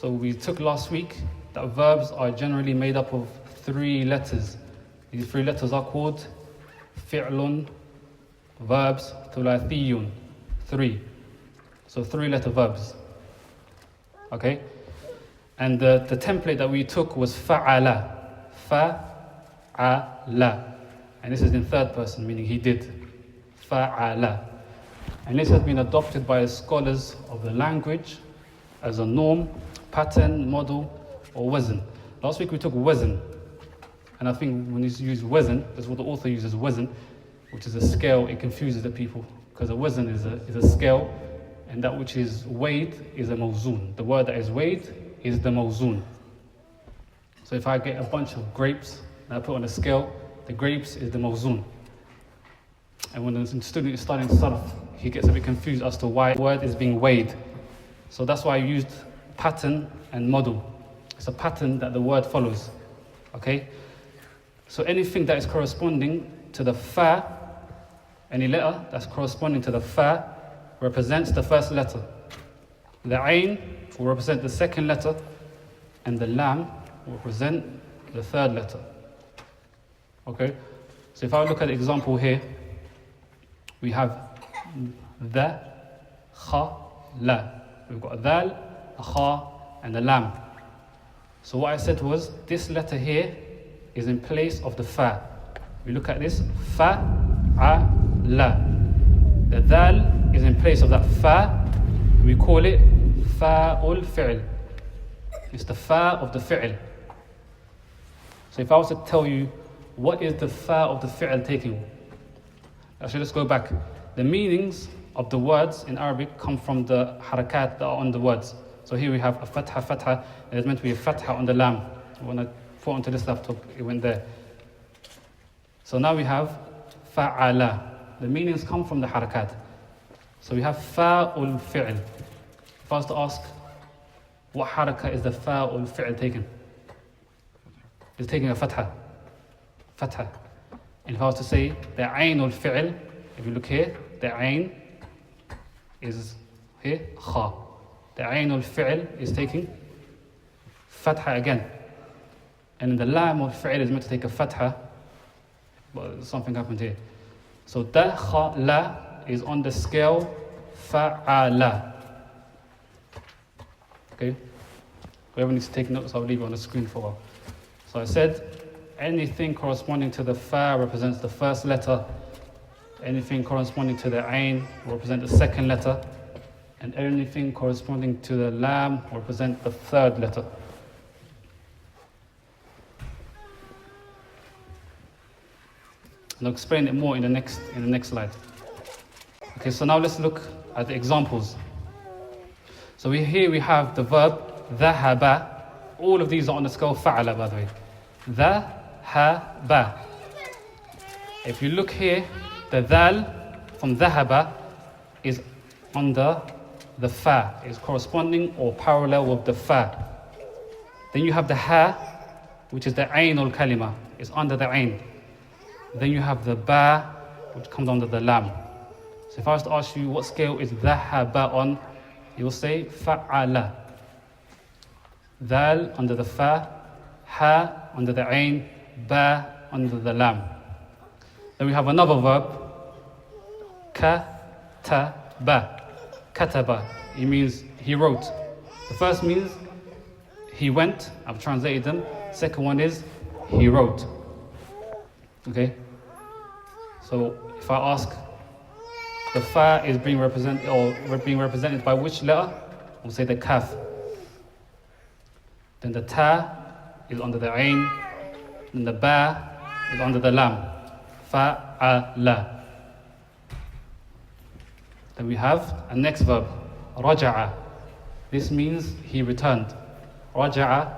So we took last week that verbs are generally made up of 3 letters. These 3 letters are called fi'lun, verbs, thulathiyun, 3. So 3-letter verbs. Okay? And the template that we took was fa'ala. Fa'ala. And this is in third person, meaning he did. Fa'ala. And this has been adopted by scholars of the language as a norm, pattern, model, or wazn. Last week we took wazn. And I think when you use wazn, that's what the author uses, wazn, which is a scale. It confuses the people because a wazn is a scale, and that which is weighed is a mawzoon. The word that is weighed is the mawzoon. So if I get a bunch of grapes and I put on a scale, the grapes is the mawzoon. And when the student is studying Sarf, he gets a bit confused as to why the word is being weighed. So that's why I used pattern and model. It's a pattern that the word follows. Okay? So anything that is corresponding to the fa, any letter that's corresponding to the fa, represents the first letter. The ain will represent the second letter, and the lam will represent the third letter. Okay? So if I look at the example here, we have the, kha, la. We've got a dal, a kha, and a lam. So what I said was, this letter here is in place of the fa. We look at this, fa, a, la. The dal is in place of that fa. We call it fa'ul fi'l. It's the fa of the fi'l. So if I was to tell you, what is the fa of the fi'l taking? Actually, let's go back. The meanings of the words in Arabic come from the harakat that are on the words. So here we have a fatha, and there's meant to be a fatha on the lam. When I put onto this laptop, it went there. So now we have fa'ala. The meanings come from the harakat. So we have fa'ul fi'l. If I was to ask, what haraka is the fa'ul fi'l taking? It's taking a fatha. Fatha. And if I was to say the ainul fi'l, if you look here, the ain is here, kha. The ainul fi'l is taking fatha again. And the lam of fi'l is meant to take a fatha, but something happened here. So da, kha, la is on the scale fa'ala. Okay? Whoever needs to take notes, I'll leave it on the screen for a while. So I said, anything corresponding to the fa represents the first letter. Anything corresponding to the ain will represent the second letter. And anything corresponding to the lam will represent the third letter. And I'll explain it more in the next slide. Okay, so now let's look at the examples. So here we have the verb dhahaba. All of these are on the scale fa'ala, by the way. Dhahaba. If you look here, the dhal from dhahaba is under the fa, is corresponding or parallel with the fa. Then you have the ha, which is the ainul kalima, is under the ain. Then you have the ba, which comes under the lam. So if I was to ask you what scale is dhahaba on, you'll say fa'ala. Dhal under the fa, ha under the ain, ba under the lam. Then we have another verb, kataba. Kataba, it means he wrote. The first means he went, I've translated them. Second one is he wrote. Okay? So if I ask, the fa is being represented by which letter? We'll say the kaf. Then the ta is under the ain, and the ba is under the lam. Fa'ala. Then we have a next verb, raja'a. This means he returned. Raja'a,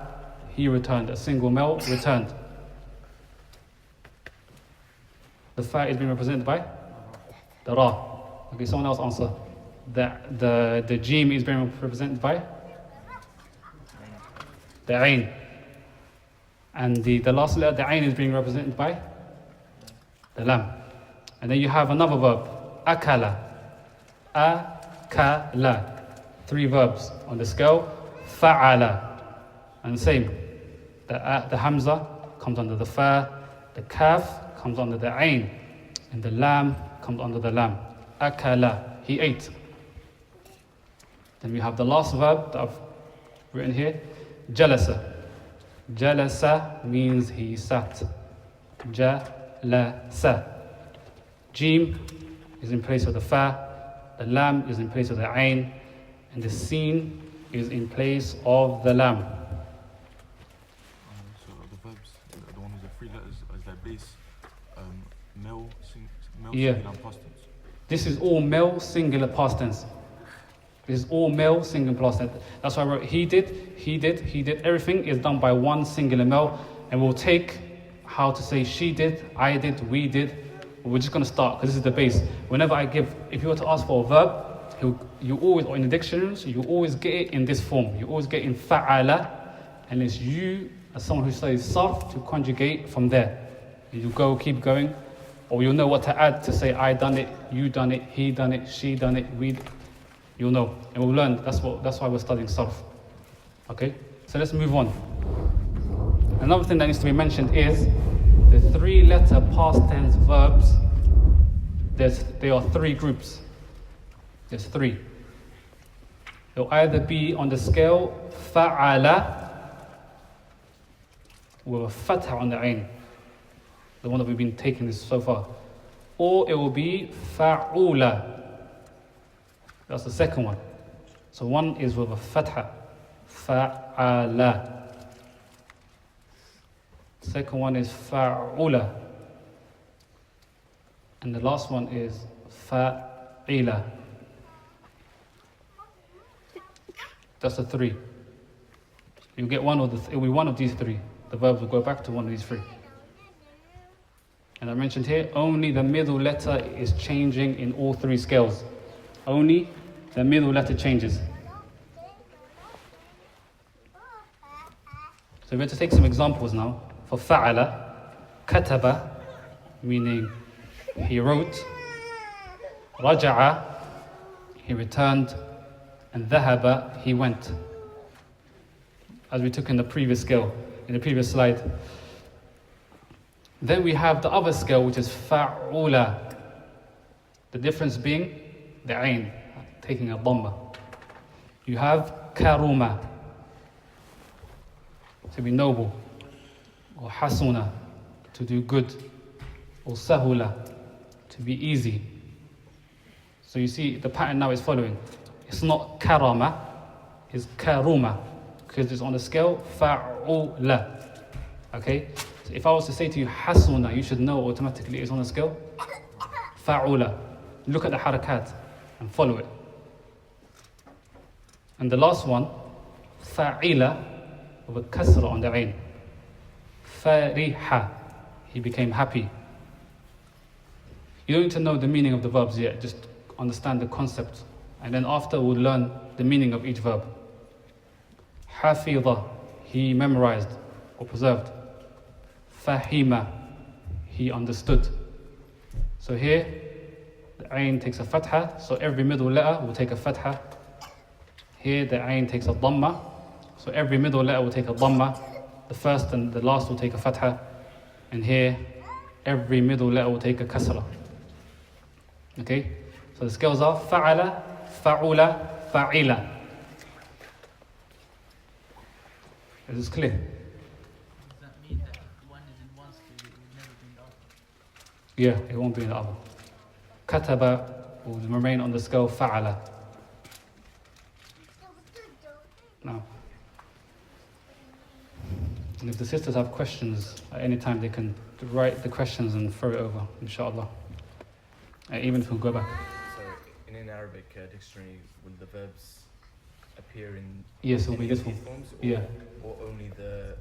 he returned. A single male returned. The fa is being represented by the ra. Okay, someone else answer. The jim is being represented by the ain. And the last letter, the ain, is being represented by the lam. And then you have another verb, akala. Akala. 3 verbs on the scale, fa'ala. And same, the hamza comes under the fa, the kaf comes under the ain, and the lam comes under the lam. Akala, he ate. Then we have the last verb that I've written here, jalasa. Jalasa means he sat. Jalasa. Jim is in place of the fa, the lam is in place of the ain, and the sin is in place of the lam. So the verbs, the one with the three letters as their base, male, Yeah. singular, and past tense. This is all male singular past tense. This is all male singular past tense. That's why I wrote he did, he did, he did. Everything is done by one singular male, and we'll take how to say she did, I did, we did. We're just going to start because this is the base. Whenever I give, if you were to ask for a verb, you always, or in the dictionaries, you always get it in this form. You always get it in fa'ala, and it's you, as someone who studies sarf, to conjugate from there. You go, keep going, or you'll know what to add to say I done it, you done it, he done it, she done it, we. You'll know, and we'll learn. That's why we're studying sarf. Okay, so let's move on. Another thing that needs to be mentioned is the three-letter past tense verbs. There are three groups. There's three. They'll either be on the scale fa'ala with a fatha on the ain, the one that we've been taking this so far, or it will be fa'ula. That's the second one. So one is with a fatha, fa'ala. Second one is fa'ula. And the last one is fa'ila. That's the three. You'll get it will be one of these three. The verbs will go back to one of these three. And I mentioned here, only the middle letter is changing in all three scales. Only the middle letter changes. So we're going to take some examples now. For fa'ala, kataba, meaning he wrote. Raja'a, he returned. And dhahaba, he went. As we took in the previous scale, in the previous slide. Then we have the other scale, which is fa'ula. The difference being the ain, taking a dhamma. You have karuma, to be noble, or hasuna, to do good, or sahula, to be easy. So you see the pattern now is following. It's not karama, it's karuma, because it's on the scale fa'ula. Okay? So if I was to say to you hasuna, you should know automatically it's on the scale fa'ula. Look at the harakat and follow it. And the last one, fa'ila, with a kasra on the ain. Fariha, he became happy. You don't need to know the meaning of the verbs yet, just understand the concept. And then after we'll learn the meaning of each verb. Hafidha, he memorized or preserved. Fahima, he understood. So here, the ain takes a fatha, so every middle letter will take a fatha. Here the ain takes a dhamma, so every middle letter will take a dhamma. The first and the last will take a fatha. And here, every middle letter will take a kasra. Okay? So the scales are fa'ala, fa'ula, fa'ila. Is this clear? Does that mean that one is in one scale, it will never be in the other? Yeah, it won't be in the other. Kataba will remain on the scale fa'ala. Now, and if the sisters have questions at any time, they can write the questions and throw it over, inshallah. Even if we go back. So, in an Arabic dictionary, will the verbs appear in Yes, it'll be any this of one. these forms, or only the?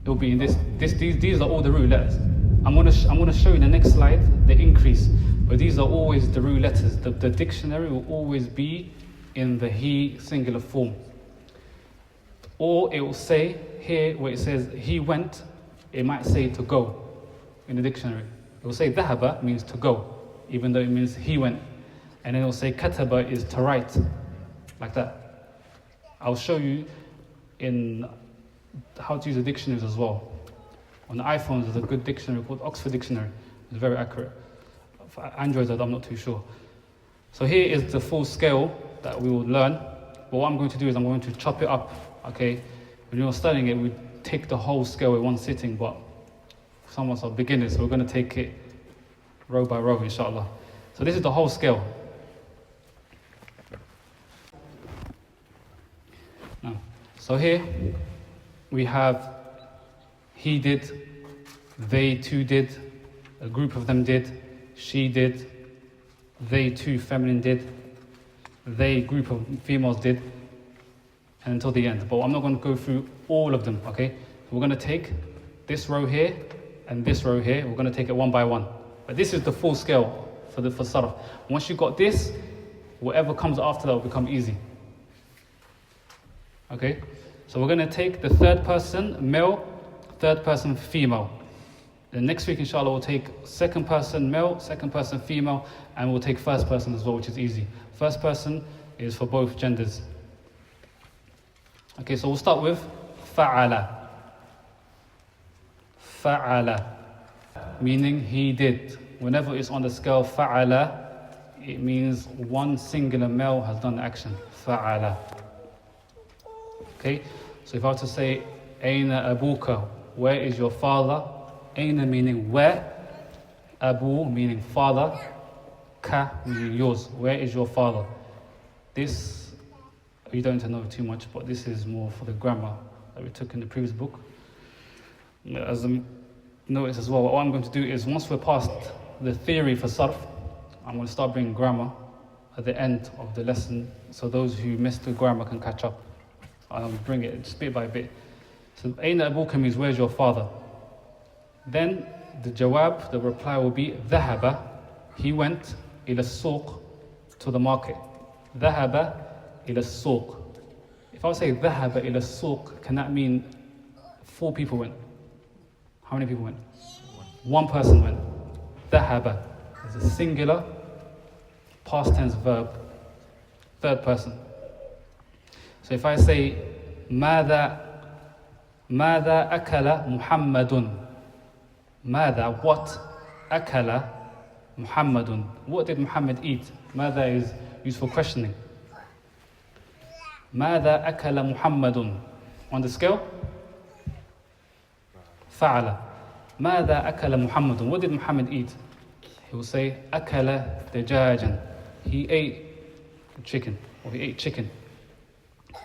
It'll be in these are all the root letters. I'm gonna show you in the next slide the increase, but these are always the root letters. The dictionary will always be in the he singular form. Or it will say here where it says he went, it might say to go in the dictionary. It will say dhahaba means to go, even though it means he went. And then it will say kataba is to write, like that. I'll show you in how to use the dictionaries as well. On the iPhones, there's a good dictionary called Oxford Dictionary. It's very accurate. For Androids, I'm not too sure. So here is the full scale that we will learn. But what I'm going to do is I'm going to chop it up, okay? When you're studying it, we take the whole scale in one sitting, but some of us are beginners, so we're going to take it row by row, inshallah. So this is the whole scale. Now, so here we have he did, they too did, a group of them did, she did, they too feminine did, they group of females did, and until the end. But I'm not going to go through all of them, okay? We're going to take this row here and this row here. We're going to take it one by one. But this is the full scale for Sarf. Once you've got this, whatever comes after that will become easy. Okay? So we're going to take the third person male, third person female. The next week, inshallah, we'll take second person male, second person female, and we'll take first person as well, which is easy. First person is for both genders. Okay, so we'll start with fa'ala. Fa'ala, meaning he did. Whenever it's on the scale fa'ala, it means one singular male has done the action. Fa'ala. Okay, so if I were to say, Aina abuka, where is your father? Aina meaning where, Abu meaning father, Ka meaning yours. Where is your father? This, you don't need to know too much, but this is more for the grammar that we took in the previous book. As a notice as well, what I'm going to do is once we're past the theory for Sarf, I'm going to start bringing grammar at the end of the lesson, so those who missed the grammar can catch up. I'll bring it just bit by bit. So, Aina abuka means where's your father? Then the jawab, the reply will be ذهب, he went إلى السوق, to the market. ذهب إلى السوق. If I say ذهب إلى السوق, can that mean 4 people went? How many people went? One person went. ذهب is a singular past tense verb, third person. So if I say ماذا أكل محمد, ماذا, what, أكل محمد, what did Muhammad eat? ماذا is used for questioning. ماذا أكل محمد, on the scale فعل. ماذا أكل محمد, what did Muhammad eat? He will say أكل دجاجا, he ate chicken, or he ate chicken.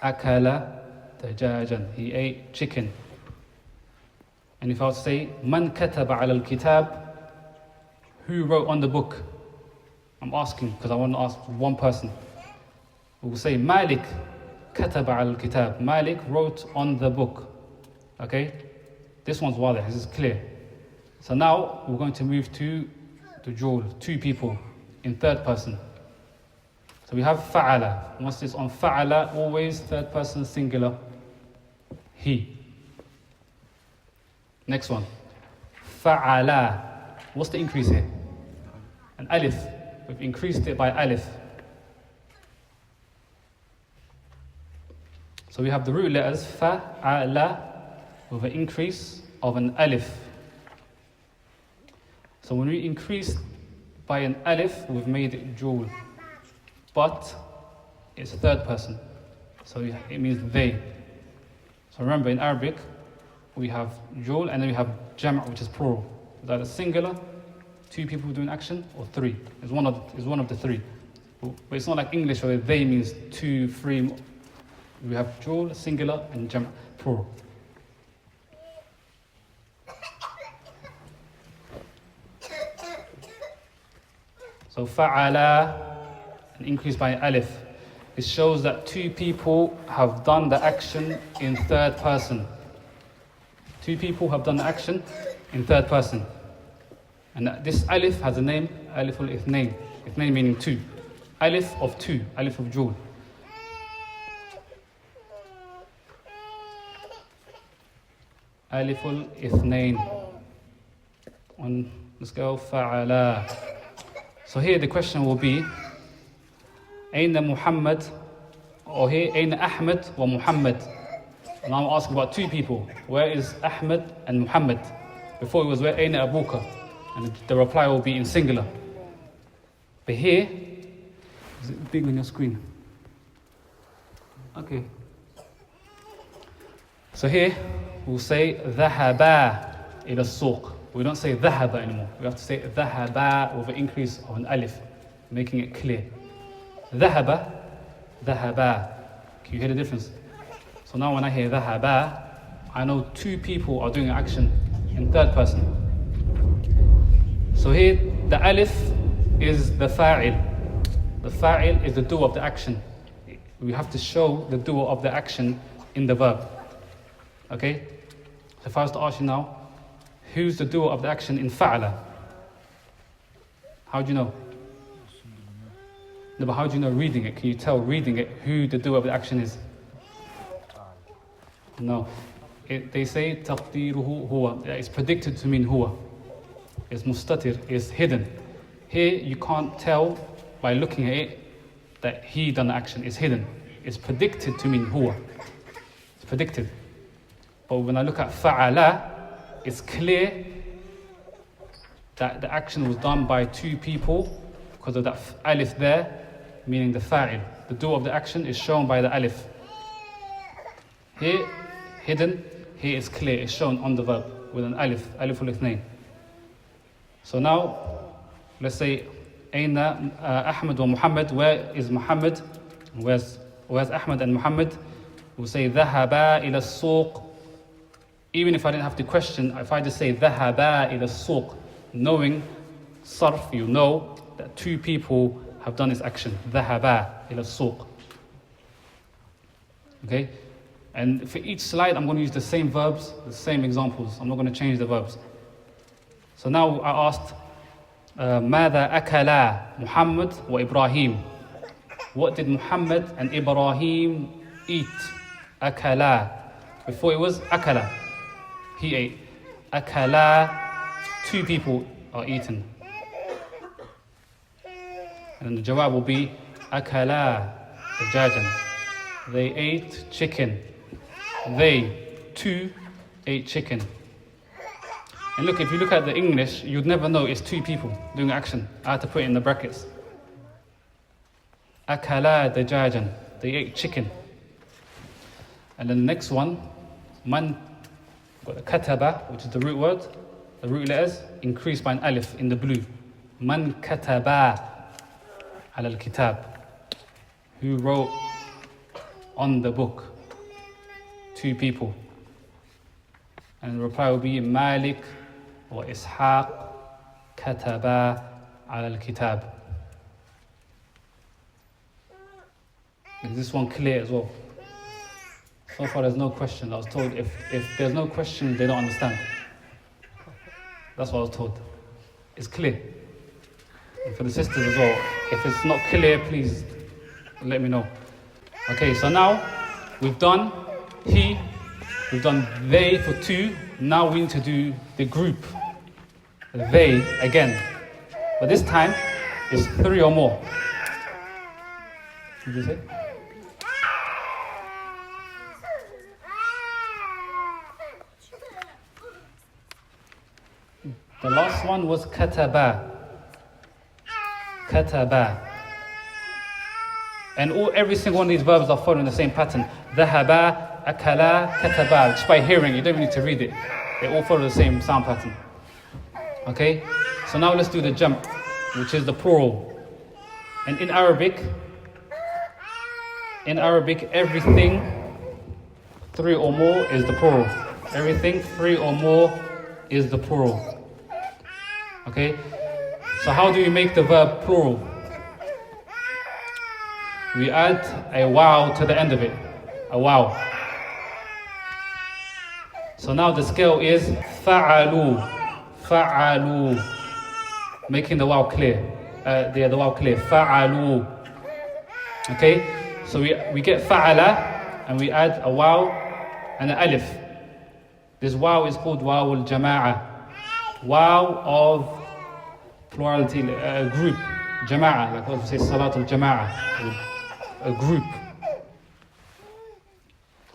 أكل دجاجا, he ate chicken. And if I would say من كتب على الكتاب, who wrote on the book? I'm asking because I want to ask one person. We will say Malik كتب على الكتاب, Malik wrote on the book. Okay, this one's wadah, this is clear. So now we're going to move to the jawl, 2 people in third person. So we have fa'ala. Once it's on fa'ala, always third person singular, he. Next one, fa'ala. What's the increase here? An alif. We've increased it by alif. So we have the root letters fa'ala with an increase of an alif. So when we increase by an alif, we've made it jawl. But it's third person, so it means they. So remember, in Arabic, we have jawl and then we have jam', which is plural. Is either singular, 2 people doing action, or 3. It's one of the 3. But it's not like English where they means 2, 3. We have jawl, singular, and jam', plural. So fa'ala, an increase by alif. It shows that 2 people have done the action in third person. 2 people have done the action in third person. And this alif has a name, alif al-ithnain. Ithnain meaning 2. Alif of 2, alif of jawl. Alif al-ithnain. On the scale fa'ala. So here the question will be, Aina Muhammad, or here Aina Ahmed wa Muhammad. Now I'm asking about two people. Where is Ahmed and Muhammad? Before it was where Aina Abuka, and the reply will be in singular. But here, is it big on your screen? Okay. So here, we'll say ذهبا إلى السوق. We don't say ذهب anymore. We have to say ذهبا with an increase of an alif, making it clear. ذهب, ذهبا. Can you hear the difference? So now when I hear ذهبا, I know two people are doing an action in third person. So here, the alif is the fa'il. The fa'il is the doer of the action. We have to show the doer of the action in the verb. Okay? So if I was to ask you now, who's the doer of the action in fa'ala? How do you know? No, but how do you know reading it? Can you tell reading it who the doer of the action is? No. They say تقديره هو. It's predicted to mean huwa. It's mustatir, it's hidden. Here you can't tell by looking at it that he done the action. It's hidden. It's predicted to mean huwa. It's predicted. But when I look at fa'ala, it's clear that the action was done by two people because of that alif there, meaning the fa'il. The doer of the action is shown by the alif. Here, hidden. Here it's clear. It's shown on the verb with an alif. Alif al-ithnain. So now, let's say, Aina Ahmed wa Muhammad. Where is Muhammad? Where's Ahmed and Muhammad? We'll say ذهبا إلى السوق. Even if I didn't have to question, if I just say ذهبا إلى السوق, knowing sarf, you know that two people have done this action. ذهبا إلى السوق. Okay? And for each slide, I'm going to use the same verbs, the same examples. I'm not going to change the verbs. So now I asked, ماذا أكلا محمد وإبراهيم? What did Muhammad and Ibrahim eat? أكلا. Before it was أكلا. He ate. أكلا. Two people are eaten. And then the jawab will be أكلا دجاجا. They ate chicken. They, two, ate chicken. And look, if you look at the English, you'd never know it's two people doing action. I had to put it in the brackets. Akala dajajan. They ate chicken. And then the next one, man, got the kataba, which is the root word. The root letters increased by an alif in the blue. Man kataba ala al-kitab. Who wrote on the book? Two people. And the reply will be Malik wa Ishaq kataba ala al-kitab. Is this one clear as well? So far there's no question. I was told if there's no question, they don't understand. That's what I was told. It's clear. And for the sisters as well, if it's not clear, please let me know. Okay, so now we've done he, we've done they for two. Now we need to do the group. They again. But this time it's three or more. What did you say? The last one was kataba. Kataba. And every single one of these verbs are following the same pattern. Dhahaba, akala, kataba. Just by hearing, you don't even need to read it. They all follow the same sound pattern. Okay? So now let's do the jump, which is the plural. And in Arabic, everything three or more is the plural. Everything three or more is the plural. Okay? So how do we make the verb plural? We add a wow to the end of it. A wow. So now the scale is fa'alu. Fa'alu. Making the wow clear. The wow clear. Fa'alu. Okay? So we get fa'ala and we add a wow and an alif. This wow is called wow al-jama'a. Wow of plurality, a group. Jama'a, like what we say, salat al-jama'a. A group.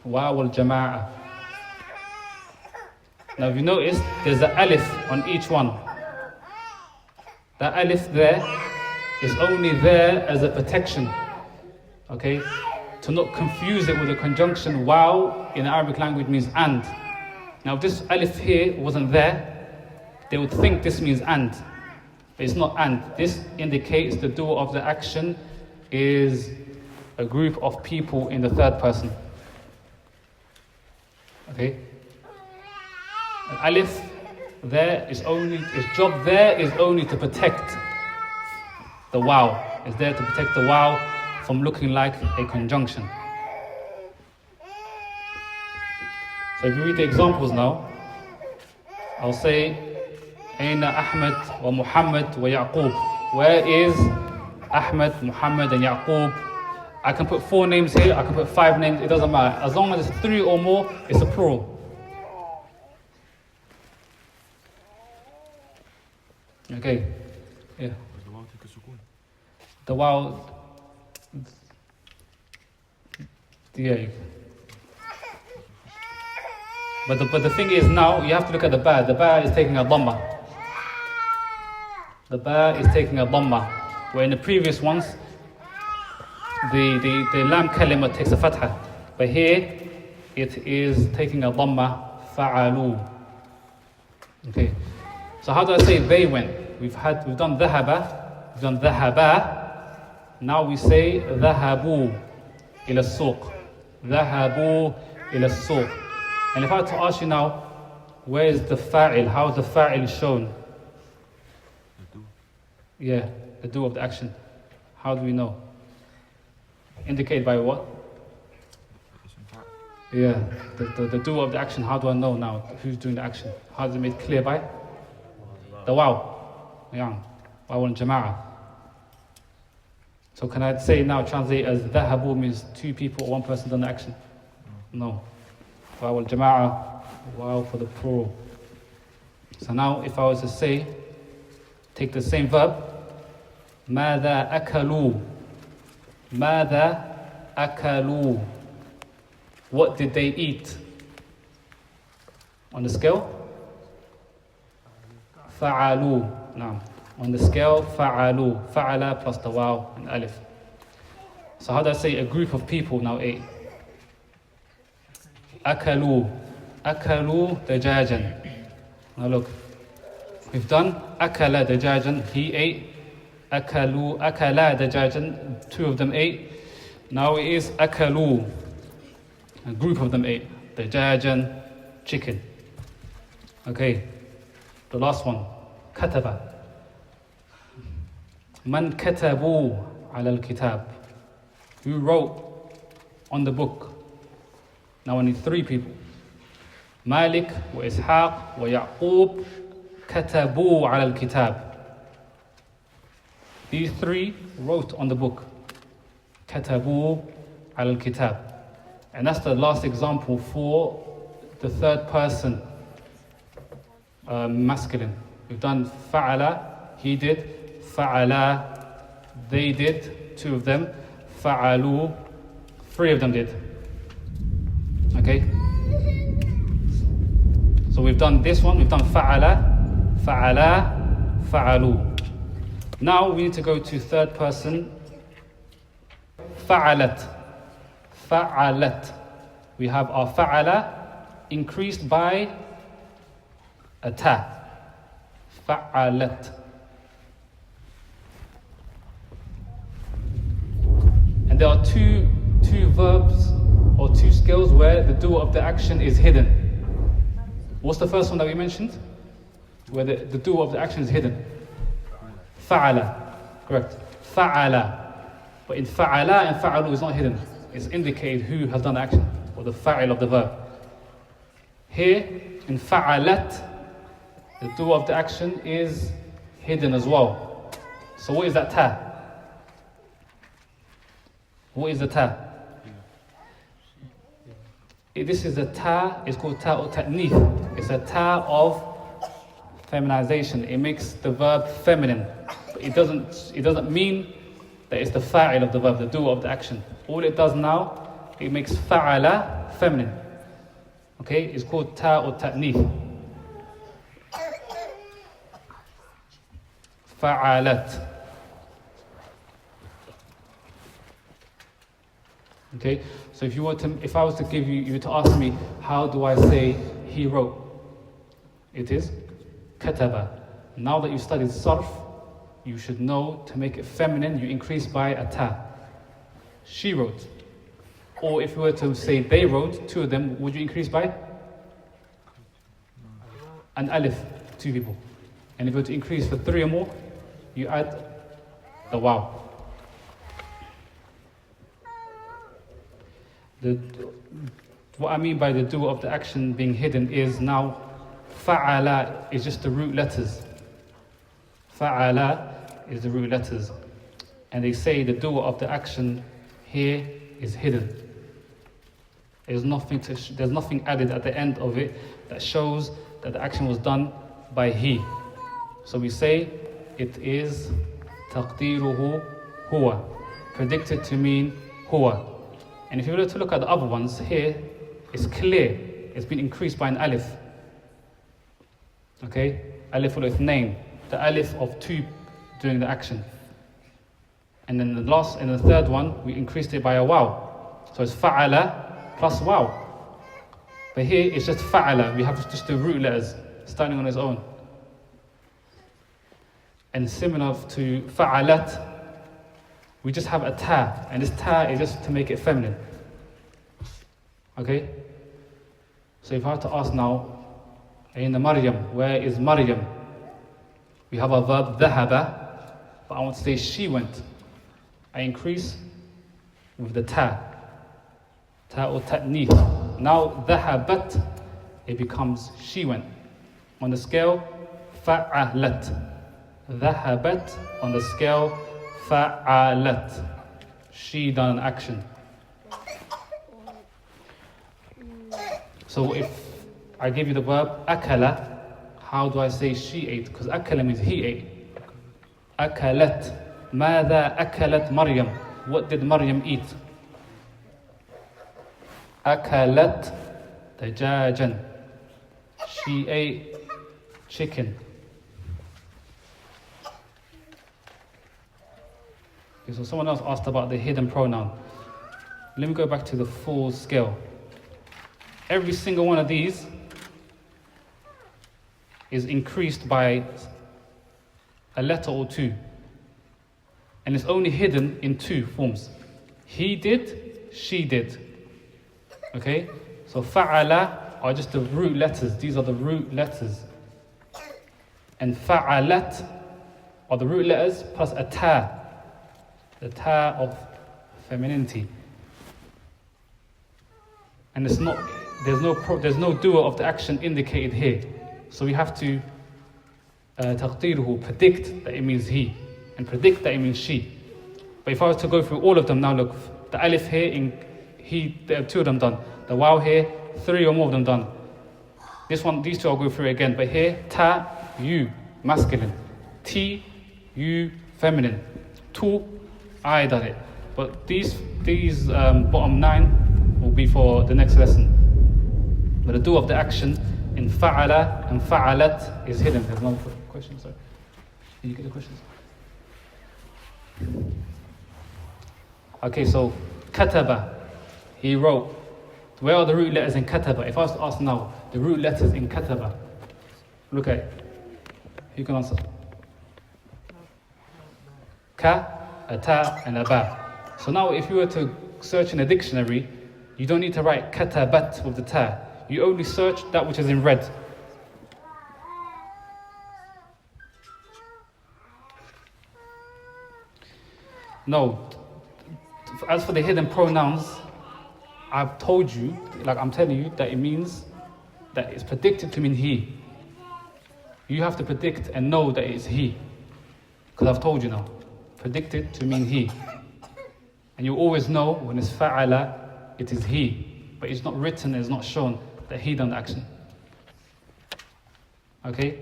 Waw al-jama'a. Now if you notice, there's an alif on each one. That alif there is only there as a protection, okay? To not confuse it with a conjunction. Wow in the Arabic language means and. Now if this alif here wasn't there, they would think this means and. But it's not and. This indicates the doer of the action is a group of people in the third person. Okay? An alif there is only, its job there is only to protect the wow. It's there to protect the wow from looking like a conjunction. So if you read the examples now, I'll say, Aina Ahmed wa Muhammad wa Yaqub. Where is Ahmed, Muhammad and Yaqub? I can put 4 names here, I can put 5 names, it doesn't matter. As long as it's 3 or more, it's a plural. Okay, yeah. Does the wow take a sukun? The wow, yeah. But the thing is now, you have to look at the ba. The ba is taking a dhamma. The ba is taking a dhamma. Where in the previous ones, the lam kalima takes a fatha. But here, it is taking a dhamma, fa'alu. Okay. So how do I say they went? We've done dhahaba, we've done dhahaba. Now we say dhahabu ila suq. Dhahabu ila suq. And if I were to ask you now, where is the fa'il? How is the fa'il shown? The do. Yeah, the do of the action. How do we know? Indicated by what? It's in fact. Yeah, the do of the action. How do I know now who's doing the action? How is it made clear by? The wow. Yeah, waw al-jama'a. So can I say now, translate as dhahabu means 2 people or 1 person done the action? No. Waw al-jama'a, wow for the plural. So now if I was to say, take the same verb, ماذا أكلوا? ماذا أكلوا? What did they eat? On the scale? فعلوا. Now, on the scale, فعلوا. فعل plus the waw and alif. So how do I say a group of people now ate? أكلوا. أكلوا دجاجا. Now look, we've done أكل دجاجا, he ate. أكلوا أكلا دجاجا, 2 of them ate. Now it is أكلوا, a group of them ate. دجاجا, chicken. Okay, the last one, كتب. من كتبوا على الكتاب? Who wrote on the book? Now I need 3 people. مالك وإسحاق ويعقوب كتبوا على الكتاب. These 3 wrote on the book. كتبوا على الكتاب. And that's the last example for the third person masculine. We've done فعل, he did. فعلا, they did, 2 of them. فعلوا, 3 of them did. Okay? So we've done this one, we've done فعل, فعلا, فعلوا. Now we need to go to third person. فعلت, فعلت. We have our فعل increased by a ta. فعلت. And there are two verbs or 2 skills where the doer of the action is hidden. What's the first one that we mentioned? Where the doer of the action is hidden. فعل. Correct. فعل. But in فعل and فعلوا is not hidden. It's indicated who has done the action, or the fa'il of the verb. Here, in فعلت, the doer of the action is hidden as well. So what is that ta? What is the ta? This is a ta, it's called ta or ta'nith. It's a ta of feminization. It makes the verb feminine. But it doesn't mean that it's the fa'il of the verb, the doer of the action. All it does now it makes fa'ala feminine. Okay, it's called ta or ta'nif. Fa'alat. Okay, so if I was to give you to ask me, how do I say he wrote? It is kataba. Now that you studied sarf, you should know to make it feminine, you increase by a ta. She wrote. Or if you were to say they wrote, two of them, would you increase by? An alif, two people. And if you were to increase for three or more, you add the waw. What I mean by the doer of the action being hidden is now fa'ala is just the root letters. Fa'ala is the root letters. And they say the doer of the action here is hidden. There's nothing added at the end of it that shows that the action was done by he. So we say it is taqdiruhu huwa, predicted to mean huwa. And if you were to look at the other ones here, it's clear. It's been increased by an alif. Okay? Alif ul name. The alif of two doing the action. And then the third one, we increased it by a waw. So it's fa'ala plus waw. But here it's just fa'ala. We have just the root letters standing on its own. And similar to fa'alat, we just have a ta, and this ta is just to make it feminine. Okay? So if I had to ask now, in the Maryam, where is Maryam? We have a verb dhahaba, but I want to say she went. I increase with the ta or ta'nith. Now dhahabat, it becomes she went. On the scale, fa'alat. Dhahabat, on the scale, fa'alat. She done an action. So if I give you the verb akala, how do I say she ate? Because akala means he ate. Akalat. Mada akalat Maryam. What did Maryam eat? Akalat dajajan. She ate chicken. Okay, so someone else asked about the hidden pronoun. Let me go back to the full scale. Every single one of these is increased by a letter or two. And it's only hidden in two forms. He did, she did. Okay? So fa'ala are just the root letters. These are the root letters. And fa'alat are the root letters plus a ta. The ta of femininity. And there's no doer of the action indicated here. So we have to taqdiruhu, predict that it means he, and predict that it means she. But if I was to go through all of them now, look, the alif here, in he, there are two of them done. The waw here, three or more of them done. These two I'll go through again. But here, ta, you, masculine. Ti, you, feminine. Tu, I done it. But these bottom 9 will be for the next lesson. But the do of the action in fa'ala and fa'alat is hidden. There's no question, sorry. Did you get the questions? Okay, so kataba, he wrote. Where are the root letters in kataba? If I was to ask now, the root letters in kataba, look at it. Who can answer? Ka, a ta, and a ba. So now if you were to search in a dictionary, you don't need to write katabat with the ta. You only search that which is in red. No. As for the hidden pronouns, I've told you, like I'm telling you, that it means that it's predicted to mean he. You have to predict and know that it's he. Because I've told you now. Predicted to mean he. And you always know when it's fa'ala, it is he. But it's not written, it's not shown that he done the action. Okay?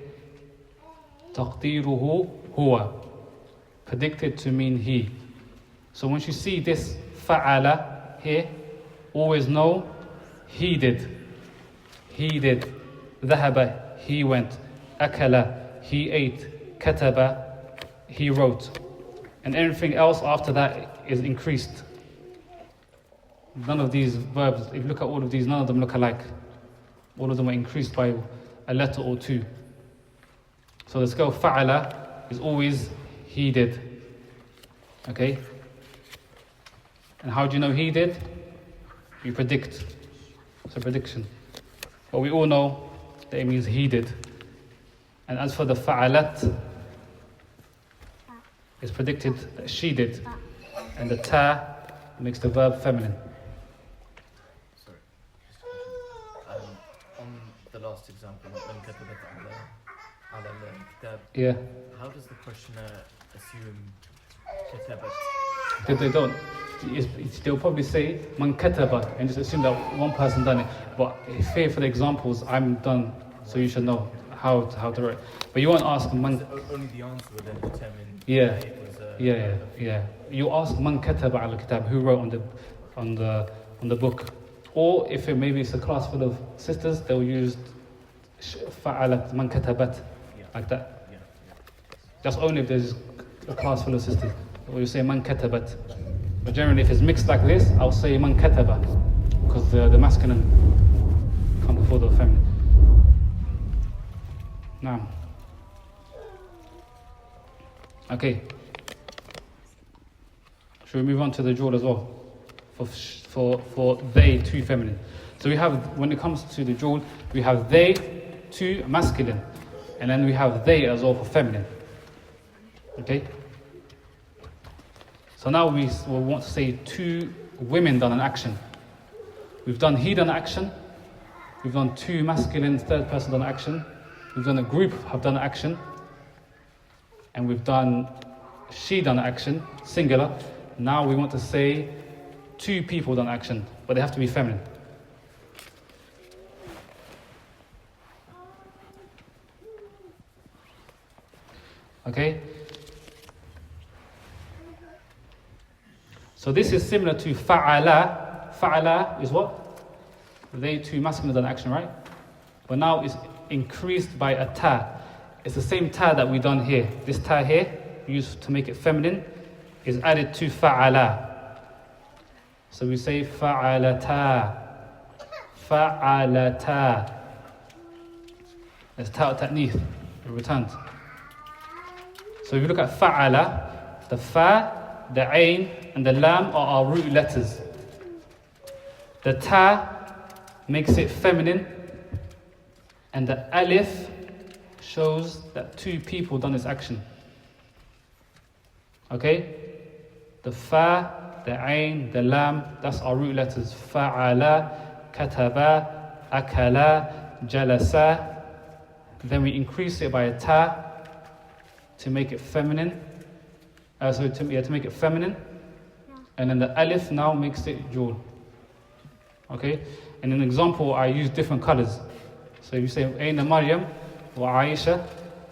Taqdiruhu huwa. Predicted to mean he. So once you see this fa'ala here, always know he did. He did. ذهب, he went. أكل, he ate. كتب, he wrote. And everything else after that is increased. None of these verbs, if you look at all of these, none of them look alike. All of them are increased by a letter or two. So the scale فعل is always he did. Okay? And how do you know he did? You predict. It's a prediction. But we all know that it means he did. And as for the fa'alat, it's predicted that she did. And the ta makes the verb feminine. Sorry. Just a question. On the last example, من كتبت على الكتاب. Yeah. How does the questioner assume كتبت? They don't. They'll probably say man kataba and just assume that one person done it. But here for the examples, I'm done, so you should know how to write. But you won't ask man. So only the answer would then determine. Yeah. If it was, Yeah. You ask man kataba al kitab, who wrote on the book, or if it maybe it's a class full of sisters, they'll use fa'alat man katabat, like that. Yeah. That's only if there's a class full of sisters. Or you say man katabat. But generally, if it's mixed like this, I'll say man kataba, because the masculine come before the feminine. Now, okay. Should we move on to the jewel as well? For they, two feminine. So we have, when it comes to the jewel, we have they, two masculine, and then we have they as well for feminine. Okay. So now we will want to say two women done an action. We've done he done action. We've done two masculine, third person done action. We've done a group have done action. And we've done she done action, singular. Now we want to say two people done action, but they have to be feminine. Okay? So this is similar to fa'ala. Fa'ala is what? They two masculine done action, right? But now it's increased by a ta. It's the same ta that we done here. This ta here, used to make it feminine, is added to fa'ala. So we say fa'alata. Fa'alata. It's ta ta'nith. It returned. So if you look at fa'ala, the fa, the ain, and the lam are our root letters. The ta makes it feminine, and the alif shows that two people done this action. Okay? The fa, the ain, the lam, that's our root letters. Fa'ala, kataba, akala, jalasa. Then we increase it by a ta to make it feminine. To make it feminine. And then the alif now makes it jewel. Okay? In an example, I use different colors. So if you say, Aina Maryam wa Aisha,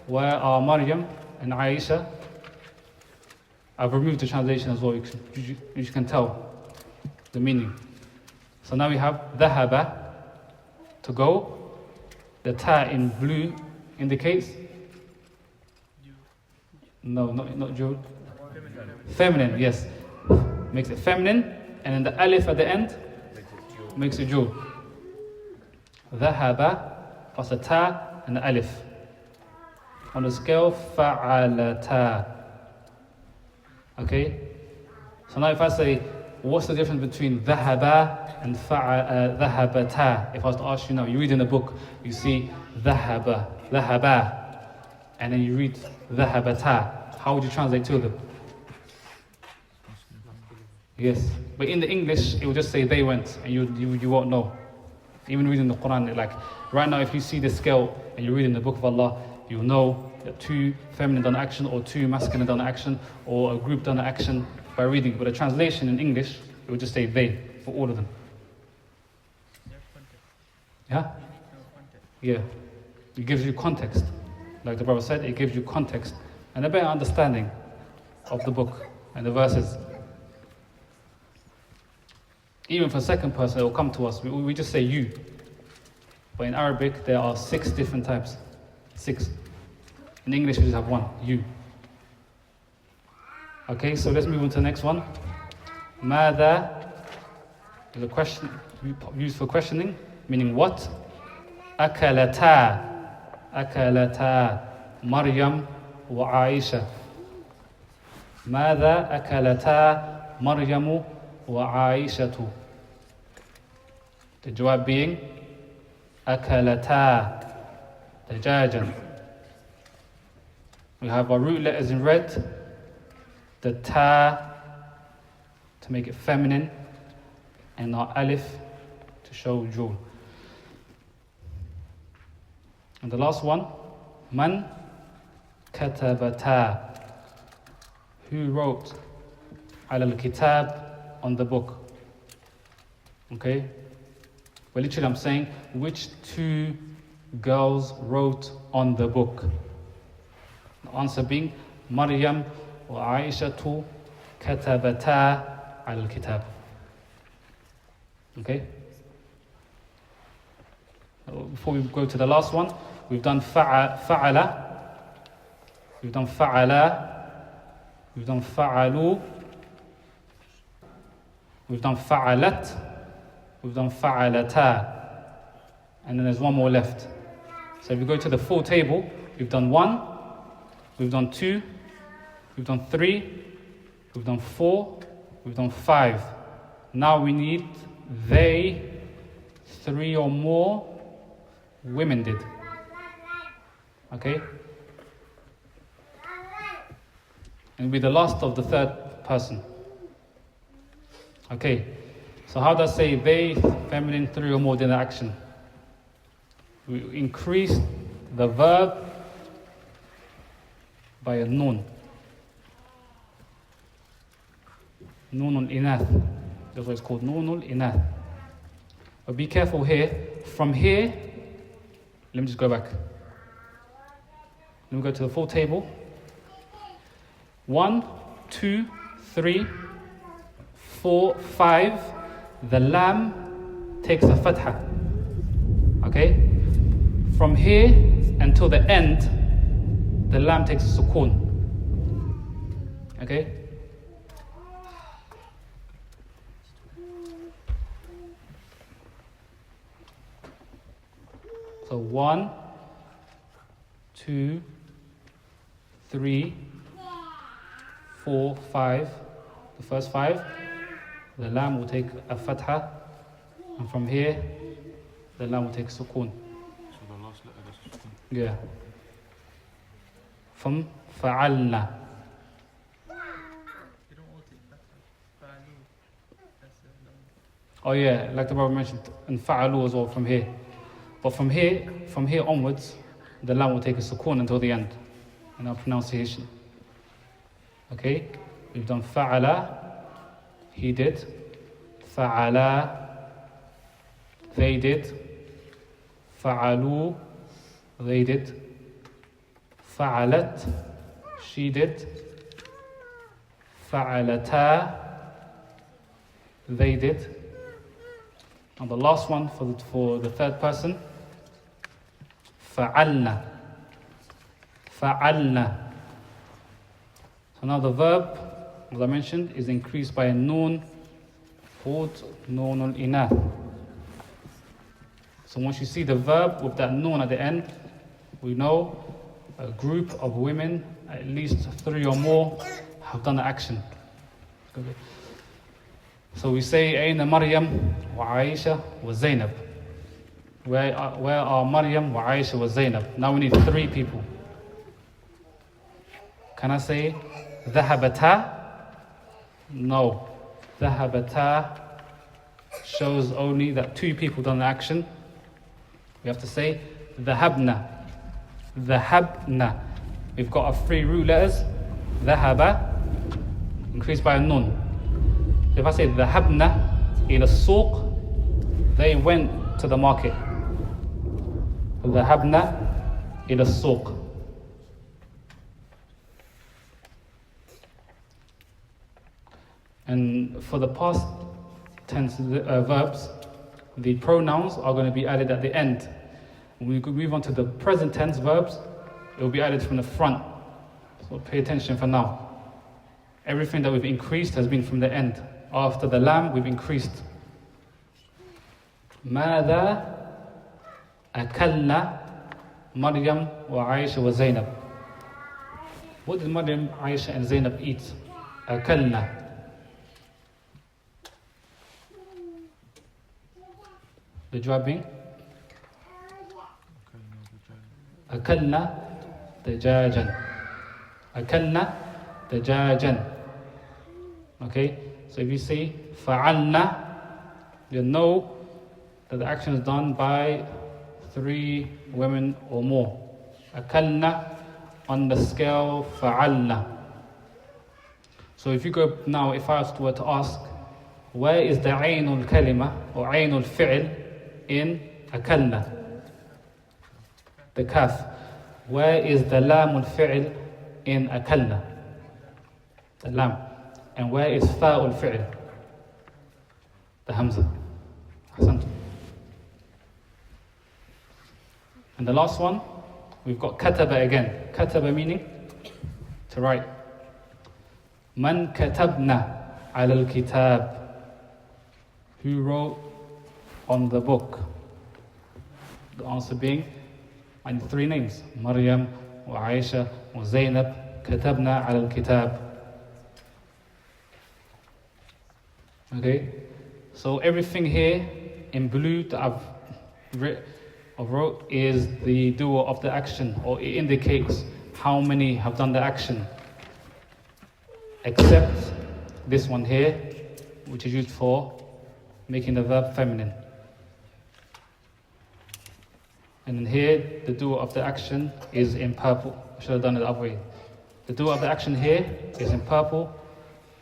where are Maryam and Aisha? I've removed the translation as well. You can tell the meaning. So now we have dhahaba, to go. The ta in blue indicates? No, not jewel. Feminine, yes. Makes it feminine. And then the alif at the end makes it jewel. Dhahaba plus the ta and the alif. On the scale, fa'alata. Okay? So now if I say, what's the difference between dhahaba and dhahabata? If I was to ask you now, you read in the book, you see dhahaba, and then you read dhahabata. How would you translate two of them? Yes, but in the English, it will just say they went, and you won't know. Even reading the Quran, like right now, if you see the scale and you read in the Book of Allah, you'll know that two feminine done action, or two masculine done action, or a group done action by reading. But a translation in English, it will just say they for all of them. Yeah? Yeah. It gives you context. Like the brother said, it gives you context and a better understanding of the book and the verses. Even for second person, it will come to us. We just say you. But in Arabic, there are 6 different types. 6. In English, we just have 1, you. Okay, so let's move on to the next one. Mada is a question used for questioning, meaning what? Akalata. Akalata. Maryam wa Aisha. Mada akalata Maryamu wa Aishatu. The jawab being akalata dajajan. We have our root letters in red, the ta to make it feminine, and our alif to show jewel. And the last one, man katabata. Who wrote ala al-kitab, on the book? Okay? Well, literally I'm saying, which 2 girls wrote on the book? The answer being, Maryam wa Aishatu katabata ala al-kitab. Okay? Before we go to the last one, we've done fa'ala, we've done fa'ala, we've done fa'alu, we've done fa'alat, we've done fa'alata, and then there's one more left. So if we go to the full table, we've done 1, we've done 2, we've done 3, we've done 4, we've done 5. Now we need they, 3 or more women did. Okay? And it'll be the last of the third person. Okay, so how does say they, feminine, 3 or more did the action? We increase the verb by a nun. Nunul inath. That's what it's called, nunul inath. But be careful here. From here, let me just go back. Let me go to the full table. 1, 2, 3, 4, 5. The lam takes a fatha. Okay? From here until the end, the lam takes a sukoon. Okay? So 1, 2, 3, 4, 5. The first 5, the lam will take a fatha, and from here, the lam will take sukoon. So the last letter is sukoon. Yeah. From fa'alna. You don't all take that. Fa'alu. That's Oh yeah, like the brother mentioned, and fa'alu as well from here. But from here onwards, the lam will take a sukoon until the end in our pronunciation. Okay? We've done fa'ala, he did. Fa'ala, they did. Fa'alu, they did. Fa'alat, she did. Fa'alata, they did. And the last one for the third person, fa'alna. Fa'alna. So now the verb, as I mentioned, is increased by a noon called noonul inath. So once you see the verb with that noon at the end, we know a group of women, at least 3 or more, have done the action. Okay. So we say, Aina Maryam wa Aisha wa Zainab. Where are Maryam wa Aisha wa Zainab? Now we need 3 people. Can I say Dhahabata? No. Dhahabata shows only that 2 people done the action. We have to say Dhahabna. Dhahabna. We've got our 3 root letters. Dhahaba, increased by a nun. So if I say Dhahabna ila suq, they went to the market. Dhahabna ila suq. And for the past tense verbs, the pronouns are going to be added at the end. When we move on to the present tense verbs, it will be added from the front. So pay attention for now. Everything that we've increased has been from the end. After the lam, we've increased. ماذا أكلنا مريم وعائشة وزينب. What did Maryam, Aisha and Zainab eat? أكلنا. The jawab being? أكلنا دجاجا. أكلنا دجاجا. Okay, so if you say فعلنا, you know that the action is done by 3 women or more. أكلنا on the scale فعلنا. So if you go now, if I were to ask, where is the عين الكلمة or عين الفعل in أكلنا? The kaf. Where is the لام الفعل in أكلنا? The lam. And where is فاء الفعل? The hamza. أحسنتم. And the last one, we've got kataba again. Kataba meaning to write. Man katabna ala al-kitab. Who wrote on the book? The answer being, I need 3 names. Maryam, wa Aisha, wa Zainab. Katabna ala al-kitab. Okay? So everything here in blue that I've wrote is the doer of the action, or it indicates how many have done the action, except this one here, which is used for making the verb feminine. And then here, the doer of the action is in purple. I should have done it the other way. The doer of the action here is in purple,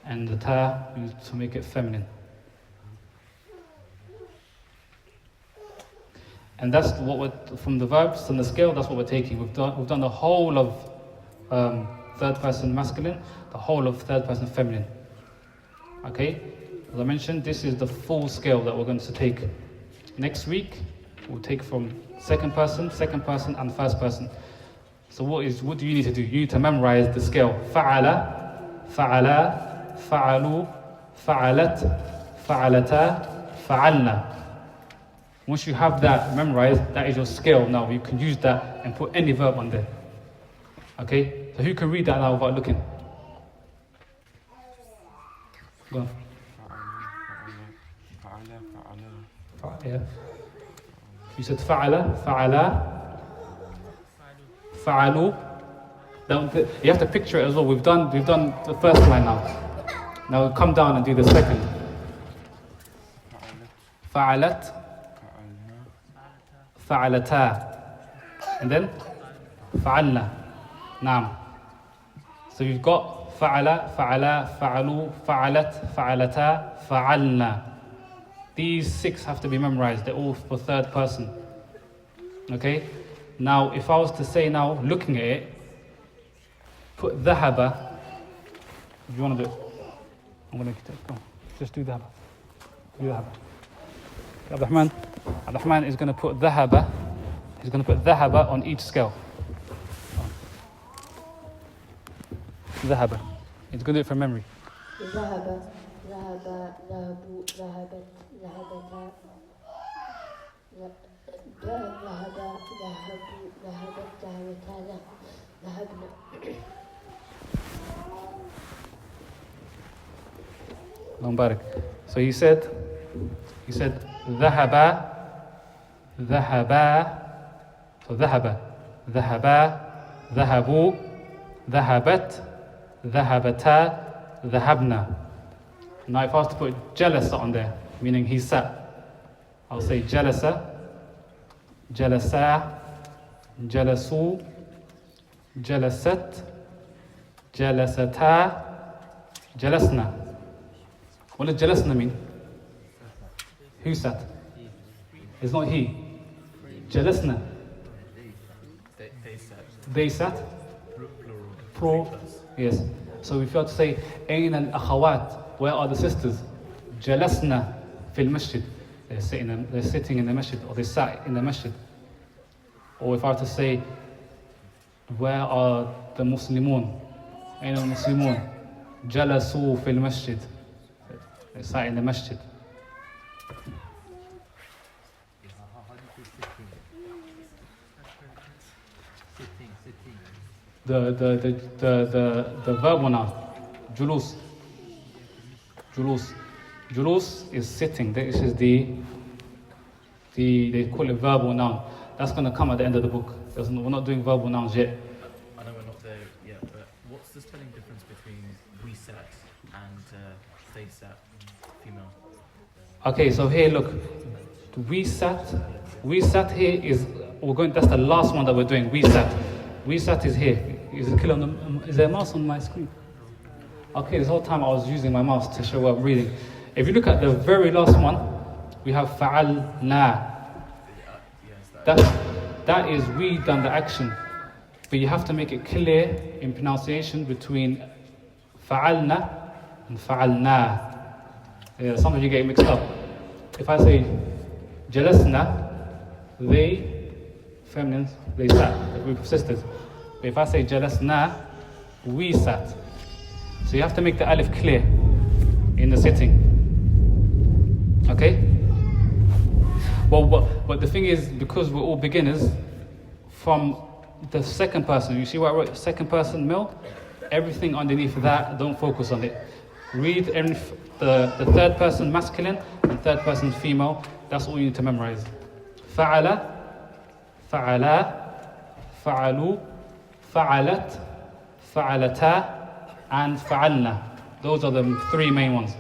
and the ta used to make it feminine. And that's what we're, from the verbs and the scale, that's what we're taking. We've done the whole of third person masculine, the whole of third person feminine. Okay? As I mentioned, this is the full scale that we're going to take. Next week, we'll take from second person, and first person. So what do you need to do? You need to memorize the scale. Fa'ala, fa'ala, fa'alu, fa'alat, fa'alata, fa'alna. Once you have that memorized, that is your scale now. You can use that and put any verb on there. Okay? So who can read that now without looking? Go on. Yeah. You said fa'ala, fa'ala, fa'alu. You have to picture it as well. We've done the first line now. Now we'll come down and do the second. Fa'alat. فعلتا, and then فعلنا. Naam. So you've got فعل, فعلا, فعلوا, فعلت, فعلتا, فعلنا. These 6 have to be memorized. They're all for third person. Okay? Now, if I was to say now, looking at it, put ذهب. If you want to do it, I'm going to go. Just do ذهب. Do ذهب. Abdurrahman is going to put ذهب. He's going to put ذهب on each scale. ذهب. He's going to do it from memory. ذهب ذهب ذهبوا ذهبت ذهبتا ذهب ذهبوا ذهبت ذهبتا ذهبنا. Mubarak. So he said ذهب ذهبا. So ذهب ذهبا ذهبوا ذهبت ذهبتا ذهبنا. Now if I was to put jalasa on there, meaning he sat, I'll say jalasa, jalasa, jalasu, jalasat, jalasata, jalasna. What does jalasna mean? Who sat? It's not he. Jalasna. They sat. Plural. Yes. So if you have to say, Ain al akhawat, where are the sisters? Jalasna. fil masjid. They're sitting in the masjid, or they sat in the masjid. Or if I were to say, where are the Muslimun? Ayn al-Muslimun? Jalasu fil masjid. They sat in the masjid. The verb noun, julus. Julus is sitting. This is they call it verbal noun. That's going to come at the end of the book. We're not doing verbal nouns yet. I know we're not there yet, but what's the spelling difference between we sat and they sat, female? Okay, so here look, we sat here is, that's the last one that we're doing, we sat is here. Is there a mouse on my screen? Okay, this whole time I was using my mouse to show what I'm reading. If you look at the very last one, we have fa'alna. That is we done the action. But you have to make it clear in pronunciation between fa'alna and fa'alna. Yeah, some of you get mixed up. If I say jalasna, they, feminines, they sat, the group of sisters. But if I say jalasna, we sat. So you have to make the alif clear in the sitting. Okay? But the thing is, because we're all beginners, from the second person, you see what I wrote, second person male? Everything underneath that, don't focus on it. Read the third person masculine and third person female. That's all you need to memorize. Fa'ala, fa'ala, fa'alu, fa'alat, fa'alata, and fa'alna. Those are the three main ones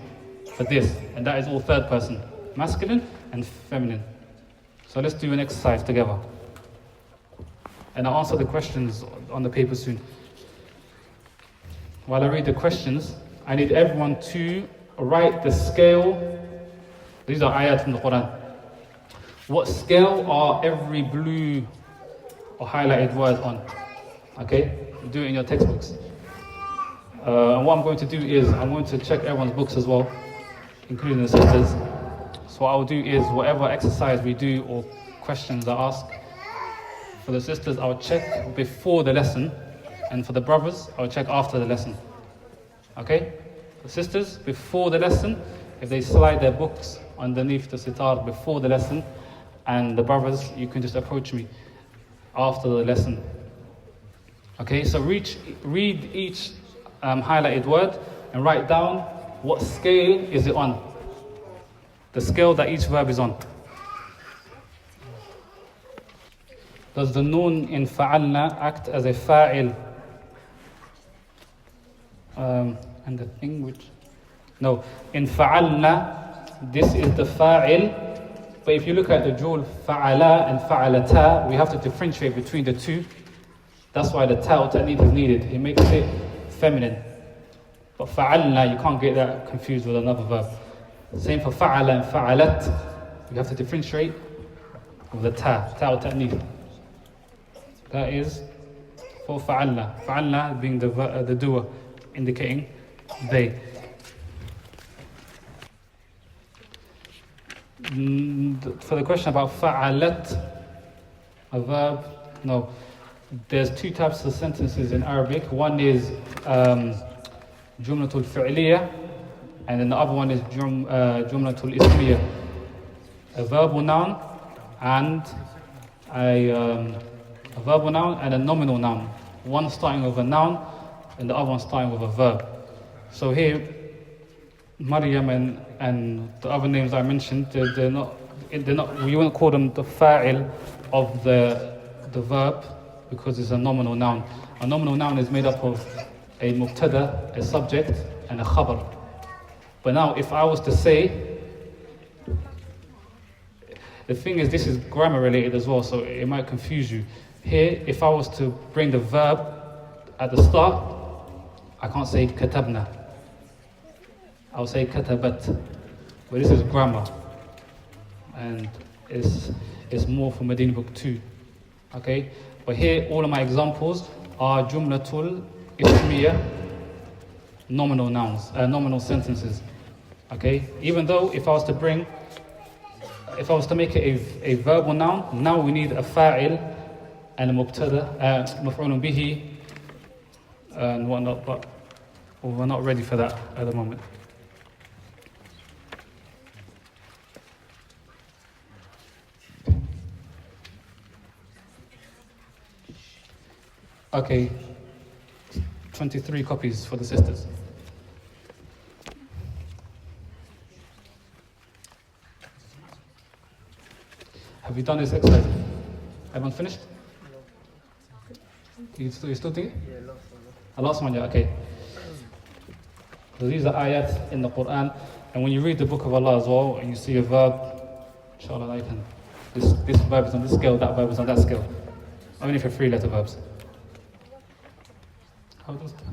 for this. And that is all third person. Masculine and feminine. So let's do an exercise together. And I'll answer the questions on the paper soon. While I read the questions, I need everyone to write the scale. These are ayat from the Quran. What scale are every blue or highlighted word on? Okay? Do it in your textbooks. And what I'm going to do is, I'm going to check everyone's books as well, including the sisters. So what I'll do is, whatever exercise we do or questions I ask, for the sisters I'll check before the lesson, and for the brothers I'll check after the lesson. Okay? The sisters, before the lesson, if they slide their books underneath the sitar before the lesson, and the brothers, you can just approach me after the lesson. Okay, so read each highlighted word and write down what scale is it on. The scale that each verb is on. Does the noon in fa'alna act as a fa'il? And the thing which... No, in fa'alna, this is the fa'il. But if you look at the jewel fa'ala and fa'alata, we have to differentiate between the two. That's why the ta or ta'need is needed. It makes it feminine. But fa'alna, you can't get that confused with another verb. Same for fa'ala and fa'alat. You have to differentiate with the ta or ta'need. That is for fa'alna. Fa'alna being the doer, indicating they. For the question about fa'alat, a verb, no. There's two types of sentences in Arabic. One is jumlatul fi'liya, and then the other one is jumlatul ismiya. A verbal noun and a verbal noun and a nominal noun. One starting with a noun and the other one starting with a verb. So here, Maryam and the other names I mentioned, they're not. We won't call them the fa'il of the verb because it's a nominal noun. A nominal noun is made up of a mubtada, a subject, and a khabar. But now, if I was to say, the thing is, this is grammar related as well, so it might confuse you. Here, if I was to bring the verb at the start, I can't say katabna. I'll say katabat. But this is grammar. And it's more for Medina Book 2. Okay? But here, all of my examples are jumlatul ismiya, nominal nouns, nominal sentences. Okay? Even though if I was to bring if I was to make it a verbal noun, now we need a fa'il and a mubtada, maf'ulun bihi and whatnot, but we're not ready for that at the moment. Okay, 23 copies for the sisters. Have you done this exercise? Everyone finished? You still think? Yeah, last one. Last one, yeah, okay. So these are ayat in the Quran, and when you read the book of Allah as well, and you see a verb, inshallah, you can, this verb is on this scale, that verb is on that scale. Only for 3-letter verbs. How does that?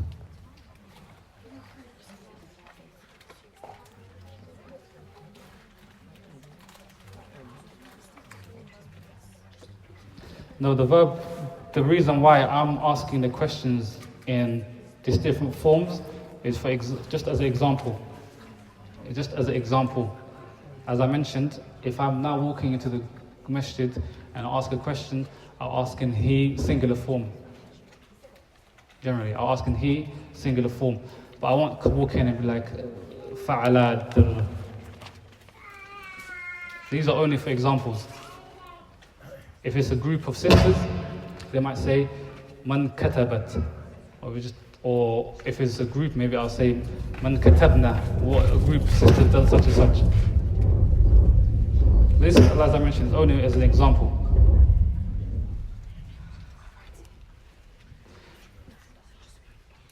No, the reason why I'm asking the questions in these different forms is for just as an example. Just as an example. As I mentioned, if I'm now walking into the masjid and I ask a question, I'll ask in he singular form. Generally, I'll ask in he singular form. But I won't walk in and be like, fa'ala dir. These are only for examples. If it's a group of sisters, they might say, man katabat. Or if it's a group, maybe I'll say, man katabna. What a group of sisters done such and such. This, as I mentioned, is only as an example.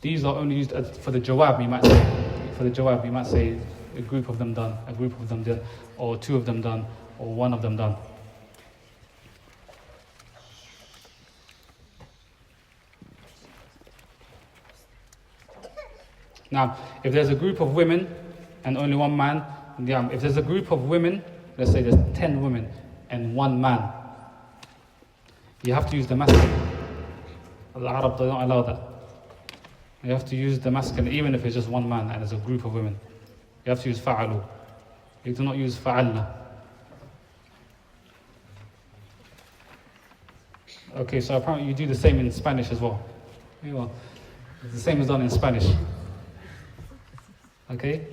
These are only used for the jawab, you might say. For the jawab, you might say, a group of them done, a group of them done, or 2 of them done, or 1 of them done. Now, if there's a group of women and only 1 man, if there's a group of women, let's say there's 10 women and 1 man, you have to use the masculine. The Arab don't allow that. You have to use the masculine, even if it's just 1 man and there's a group of women. You have to use fa'alu. You do not use fa'alna. Okay, so apparently you do the same in Spanish as well. The same is done in Spanish. Okay?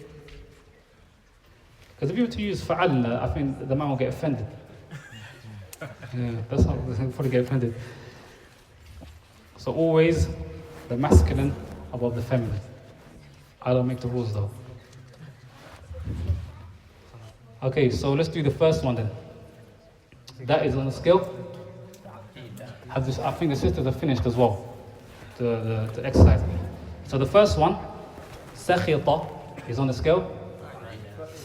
Because if you were to use fa'alna, I think the man will get offended. Yeah, that's how he'll probably get offended. So always the masculine above the feminine. I don't make the rules though. Okay, so let's do the first one then. That is on the scale. I think the sisters are finished as well. The exercise. So the first one, sakhita, is on the scale.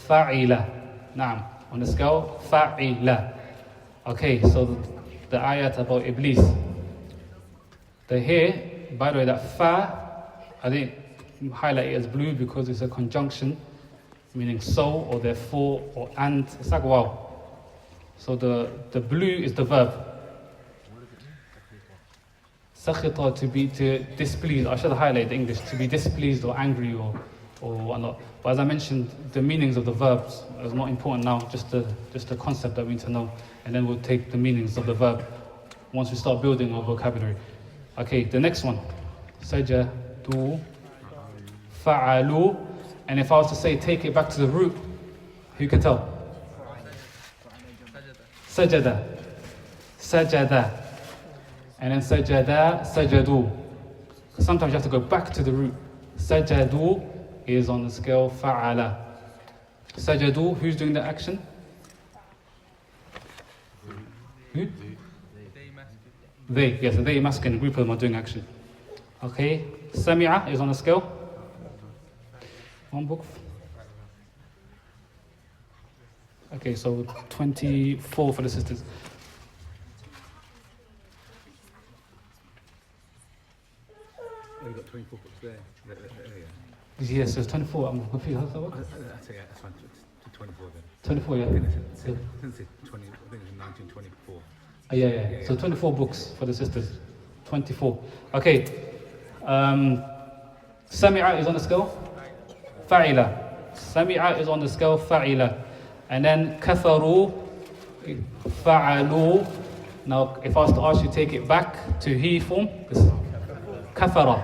Fa'ila. Naam. On the scale, fa'ila. Okay, so the ayat about Iblis. The here, by the way, that fa, I didn't highlight it as blue because it's a conjunction, meaning so, or therefore, or and. It's like wow. So the blue is the verb. Sakhita, to displease. I should highlight the English, to be displeased or angry or whatnot. But as I mentioned, the meanings of the verbs is not important now, just the concept that we need to know. And then we'll take the meanings of the verb once we start building our vocabulary. Okay, the next one. Sajadu, fa'alu. And if I was to say, take it back to the root, who can tell? Sajada. Sajada. And then sajada, sajadu. Sometimes you have to go back to the root. Sajadu is on the scale fa'ala. Sajadu, who's doing the action? Who? They, yes, they masculine, group of them are doing action. Okay, sami'a is on the scale. 1 book. Okay, so 24 for the sisters. You've got 24 books there. Yes, there's 24. I'm confused. How's that work? That's fine. 24 then. 24, yeah. I think it's 20. I think it's 1924. Yeah. So 24 books for the sisters. 24. Okay. Sami'a is on the scale. Fa'ila. Sami'a is on the scale. Fa'ila. And then katharu فعلوا. Now, if I was to ask you to take it back to he form, this kafara.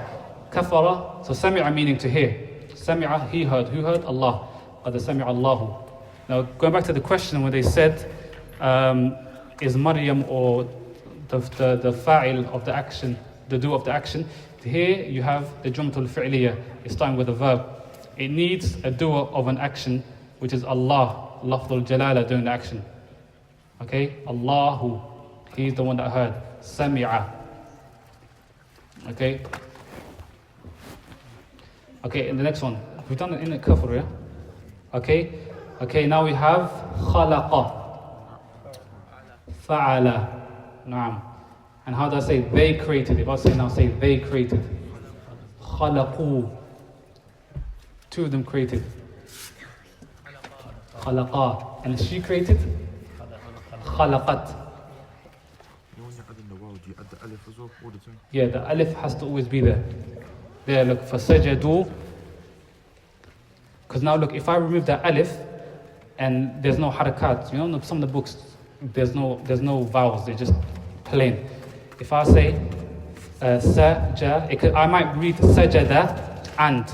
Kafara, so sami'a meaning to hear. Sami'a, he heard. Who heard? Allah. قَدْ سَمِعَ اللَّهُ. Now, going back to the question when they said, is Maryam or the fa'il of the action, the do of the action? Here you have the jumlatul fi'liya. It's starting with a verb. It needs a doer of an action, which is Allah, lafdul jalala, doing the action. Okay? Allahu, He's the one that heard. Sami'a. Okay? Okay, in the next one. We've done it in the kafr, yeah? Okay? Okay, now we have khalaqa. Fa'ala. Naam. And how do I say they created? If I say now, say they created. Khalaqu. Two of them created. Khalaqa. And she created? Khalaqat. You know when you add in the wow, do you add the alif as well all the time? Yeah, the alif has to always be there. There, look, for sajadu. Because now look, if I remove the alif and there's no harakat, you know, some of the books, there's no vowels, they're just plain. If I say saja, I might read sajada and.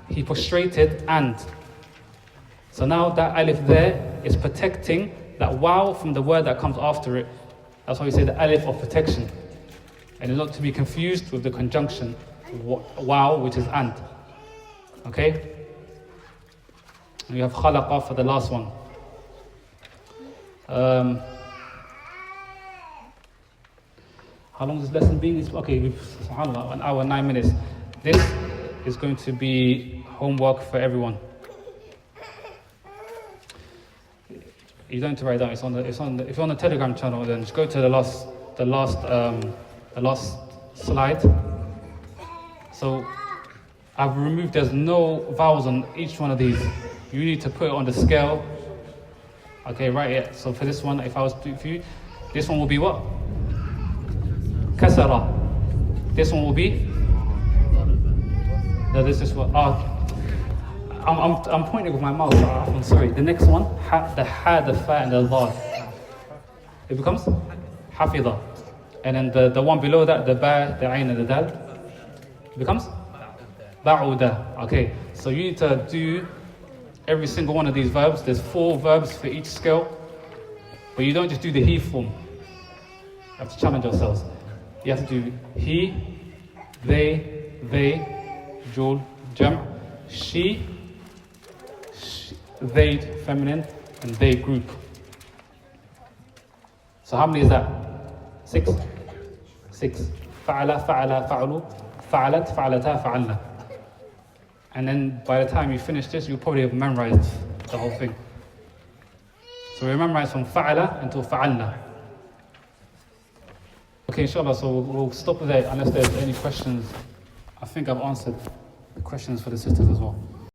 He prostrated and. So now that alif there is protecting that wow from the word that comes after it. That's why we say the alif of protection. And it's not to be confused with the conjunction wow, which is and. Okay? And you have khalaqa for the last one. How long is this lesson being? Okay, subhanAllah, 1 hour, 9 minutes. This is going to be homework for everyone. You don't have to write it down. If you're on the Telegram channel, then just go to the last slide. So I've removed. There's no vowels on each one of these. You need to put it on the scale. Okay, right here. So for this one, if I was to do for you, this one will be what? Kasara. This one will be. No, this is what. I'm pointing with my mouth. I'm sorry. The next one, the ha, the fa, and the dha. It becomes hafidha. And then the one below that, the ba, the ayn, and the dal, it becomes ba'uda. Okay. So you need to do every single one of these verbs. There's 4 verbs for each scale, but you don't just do the he form. You have to challenge ourselves. You have to do he, they, jul, jam, she, they feminine, and they group. So how many is that? 6. Fa'ala, fa'ala, fa'alu, fa'alat, fa'alata, fa'alna. And then by the time you finish this, you'll probably have memorized the whole thing. So we memorize from fa'ala until fa'alna. Okay, inshallah, so we'll stop there unless there's any questions. I think I've answered the questions for the sisters as well.